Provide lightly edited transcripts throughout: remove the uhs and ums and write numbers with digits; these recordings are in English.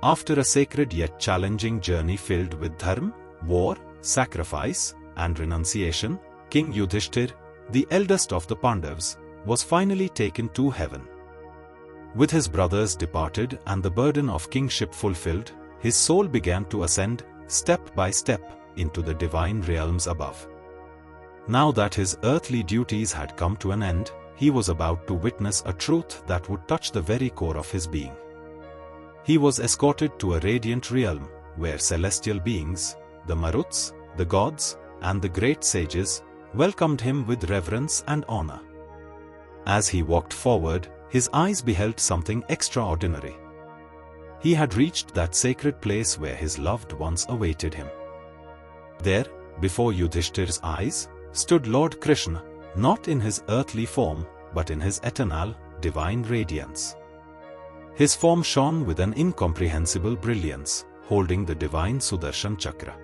After a sacred yet challenging journey filled with dharma, war, sacrifice, and renunciation, King Yudhishthir, the eldest of the Pandavas, was finally taken to heaven. With his brothers departed and the burden of kingship fulfilled, his soul began to ascend, step by step, into the divine realms above. Now that his earthly duties had come to an end, he was about to witness a truth that would touch the very core of his being. He was escorted to a radiant realm, where celestial beings, the Maruts, the gods, and the great sages, welcomed him with reverence and honor. As he walked forward, his eyes beheld something extraordinary. He had reached that sacred place where his loved ones awaited him. There, before Yudhishthir's eyes, stood Lord Krishna, not in his earthly form, but in his eternal, divine radiance. His form shone with an incomprehensible brilliance, holding the divine Sudarshan Chakra.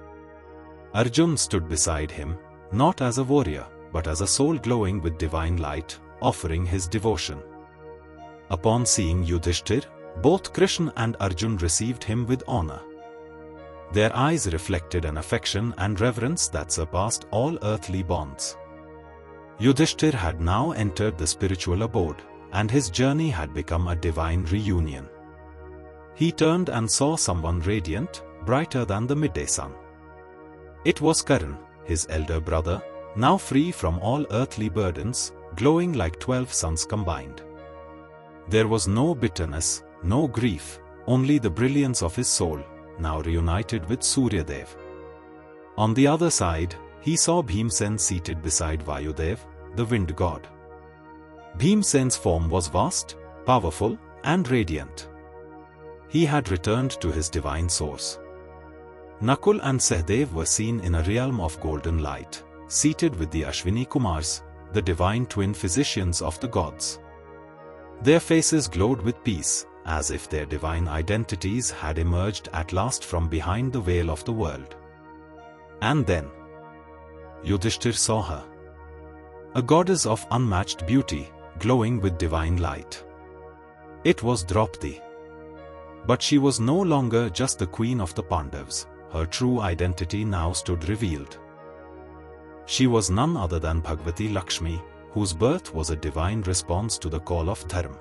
Arjun stood beside him, not as a warrior, but as a soul glowing with divine light, offering his devotion. Upon seeing Yudhishthir, both Krishna and Arjun received him with honor. Their eyes reflected an affection and reverence that surpassed all earthly bonds. Yudhishthir had now entered the spiritual abode, and his journey had become a divine reunion. He turned and saw someone radiant, brighter than the midday sun. It was Karan, his elder brother, now free from all earthly burdens, glowing like 12 suns combined. There was no bitterness, no grief, only the brilliance of his soul, now reunited with Suryadev. On the other side, he saw Bhimsen seated beside Vayudev, the wind god. Bhimsen's form was vast, powerful, and radiant. He had returned to his divine source. Nakul and Sahdev were seen in a realm of golden light, seated with the Ashwini Kumars, the divine twin physicians of the gods. Their faces glowed with peace, as if their divine identities had emerged at last from behind the veil of the world. And then, Yudhishthir saw her. A goddess of unmatched beauty, glowing with divine light. It was Draupadi. But she was no longer just the queen of the Pandavas, her true identity now stood revealed. She was none other than Bhagavati Lakshmi, whose birth was a divine response to the call of Dharma.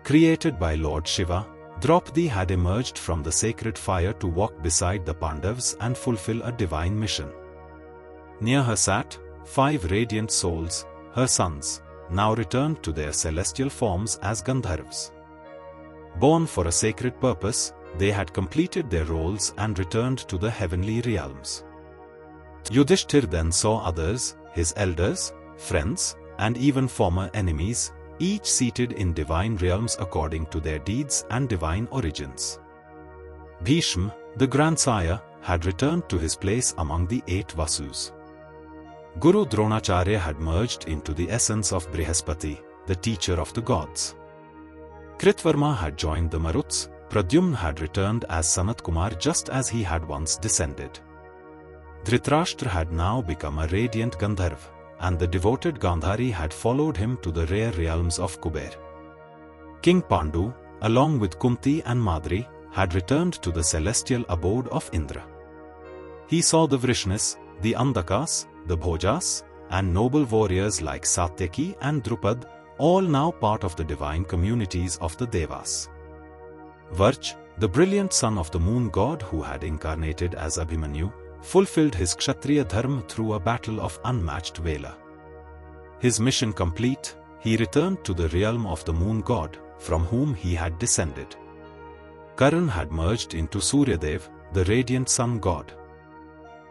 Created by Lord Shiva, Draupadi had emerged from the sacred fire to walk beside the Pandavas and fulfill a divine mission. Near her sat 5 radiant souls, her sons, now returned to their celestial forms as Gandharvas. Born for a sacred purpose, they had completed their roles and returned to the heavenly realms. Yudhishthir then saw others, his elders, friends, and even former enemies, each seated in divine realms according to their deeds and divine origins. Bhishma, the grandsire, had returned to his place among the 8 Vasus. Guru Dronacharya had merged into the essence of Brihaspati, the teacher of the gods. Kritvarma had joined the Maruts, Pradyumna had returned as Sanat Kumar just as he had once descended. Dhritarashtra had now become a radiant Gandharva, and the devoted Gandhari had followed him to the rare realms of Kuber. King Pandu, along with Kunti and Madri, had returned to the celestial abode of Indra. He saw the Vrishnis, the Andakas, the Bhojas, and noble warriors like Satyaki and Drupad, all now part of the divine communities of the Devas. Varch, the brilliant son of the moon god who had incarnated as Abhimanyu, fulfilled his Kshatriya dharma through a battle of unmatched valor. His mission complete, he returned to the realm of the moon god, from whom he had descended. Karan had merged into Suryadev, the radiant sun god.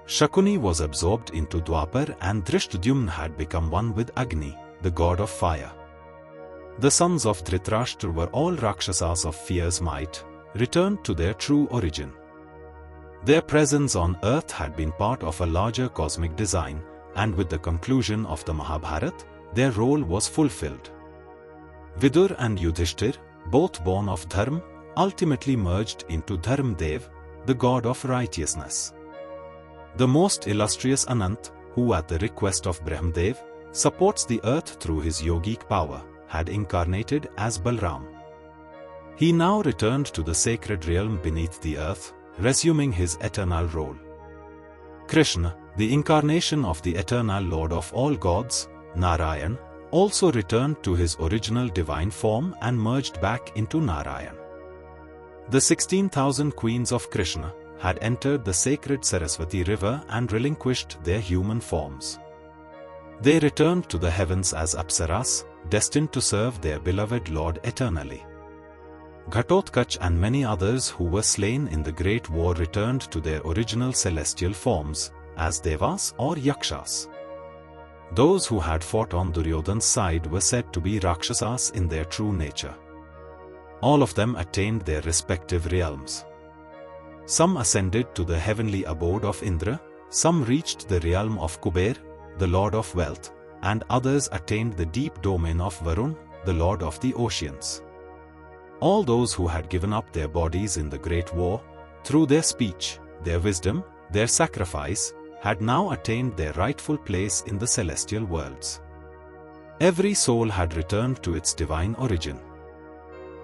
Shakuni was absorbed into Dwapar and Drishtadyumna had become one with Agni, the god of fire. The sons of Dhritarashtra were all Rakshasas of fierce might, returned to their true origin. Their presence on earth had been part of a larger cosmic design, and with the conclusion of the Mahabharata, their role was fulfilled. Vidur and Yudhishthir, both born of Dharma, ultimately merged into Dharmdev, the god of righteousness. The most illustrious Anant, who at the request of Brahmadev, supports the earth through his yogic power, had incarnated as Balram. He now returned to the sacred realm beneath the earth, resuming his eternal role. Krishna, the incarnation of the eternal Lord of all gods, Narayan, also returned to his original divine form and merged back into Narayan. The 16,000 queens of Krishna had entered the sacred Saraswati river and relinquished their human forms. They returned to the heavens as Apsaras, destined to serve their beloved Lord eternally. Ghatotkach and many others who were slain in the Great War returned to their original celestial forms, as Devas or Yakshas. Those who had fought on Duryodhana's side were said to be Rakshasas in their true nature. All of them attained their respective realms. Some ascended to the heavenly abode of Indra, some reached the realm of Kuber, the Lord of Wealth, and others attained the deep domain of Varun, the Lord of the Oceans. All those who had given up their bodies in the Great War, through their speech, their wisdom, their sacrifice, had now attained their rightful place in the celestial worlds. Every soul had returned to its divine origin.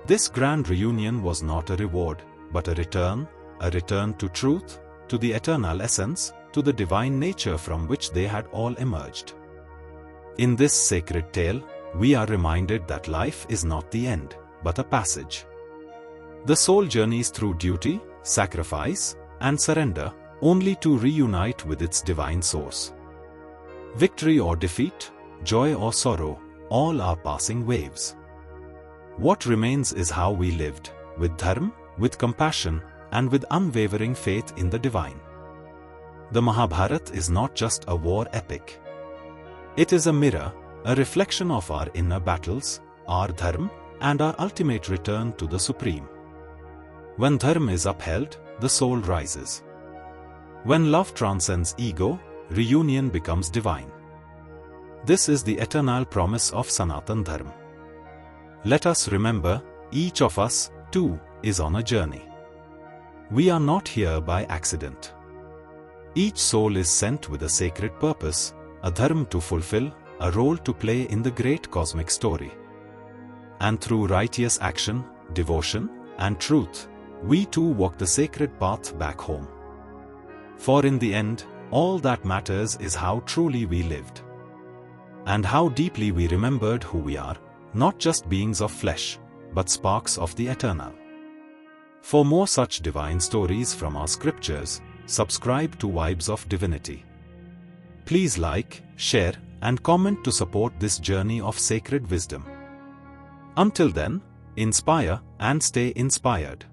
This grand reunion was not a reward, but a return to truth, to the eternal essence, to the divine nature from which they had all emerged. In this sacred tale, we are reminded that life is not the end, but a passage. The soul journeys through duty, sacrifice, and surrender, only to reunite with its divine source. Victory or defeat, joy or sorrow, all are passing waves. What remains is how we lived, with dharma, with compassion, and with unwavering faith in the divine. The Mahabharata is not just a war epic. It is a mirror, a reflection of our inner battles, our dharma, and our ultimate return to the Supreme. When dharma is upheld, the soul rises. When love transcends ego, reunion becomes divine. This is the eternal promise of Sanatan Dharma. Let us remember, each of us, too, is on a journey. We are not here by accident. Each soul is sent with a sacred purpose, a dharma to fulfill, a role to play in the great cosmic story. And through righteous action, devotion, and truth, we too walk the sacred path back home. For in the end, all that matters is how truly we lived. And how deeply we remembered who we are, not just beings of flesh, but sparks of the eternal. For more such divine stories from our scriptures, subscribe to Vibes of Divinity. Please like, share, and comment to support this journey of sacred wisdom. Until then, inspire and stay inspired.